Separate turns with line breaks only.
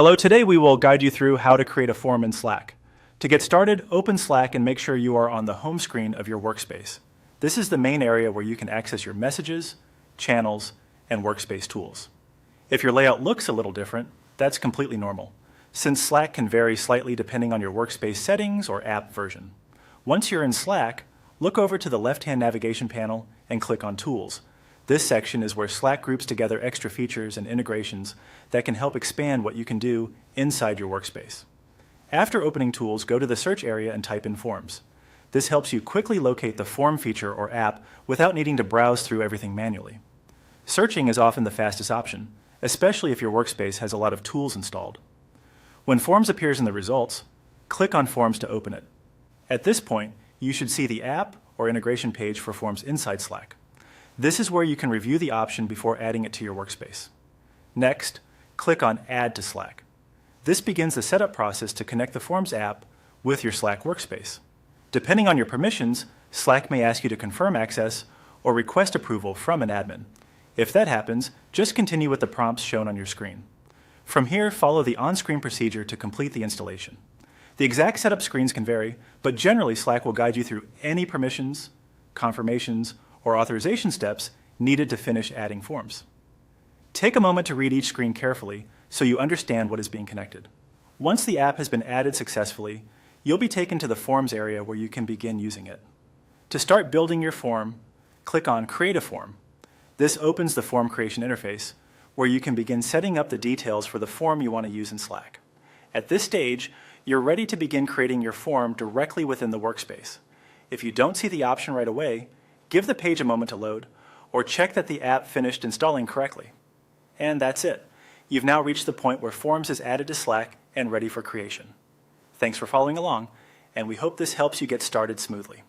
Hello, today we will guide you through how to create a form in Slack. To get started, open Slack and make sure you are on the home screen of your workspace. This is the main area where you can access your messages, channels, and workspace tools. If your layout looks a little different, that's completely normal, since Slack can vary slightly depending on your workspace settings or app version. Once you're in Slack, look over to the left-hand navigation panel and click on Tools. This section is where Slack groups together extra features and integrations that can help expand what you can do inside your workspace. After opening Tools, go to the search area and type in Forms. This helps you quickly locate the form feature or app without needing to browse through everything manually. Searching is often the fastest option, especially if your workspace has a lot of tools installed. When Forms appears in the results, click on Forms to open it. At this point, you should see the app or integration page for Forms inside Slack. This is where you can review the option before adding it to your workspace. Next, click on Add to Slack. This begins the setup process to connect the Forms app with your Slack workspace. Depending on your permissions, Slack may ask you to confirm access or request approval from an admin. If that happens, just continue with the prompts shown on your screen. From here, follow the on-screen procedure to complete the installation. The exact setup screens can vary, but generally Slack will guide you through any permissions, confirmations, or authorization steps needed to finish adding forms. Take a moment to read each screen carefully so you understand what is being connected. Once the app has been added successfully, you'll be taken to the Forms area where you can begin using it. To start building your form, click on Create a Form. This opens the form creation interface where you can begin setting up the details for the form you want to use in Slack. At this stage, you're ready to begin creating your form directly within the workspace. If you don't see the option right away, give the page a moment to load, or check that the app finished installing correctly. And that's it. You've now reached the point where Forms is added to Slack and ready for creation. Thanks for following along, and we hope this helps you get started smoothly.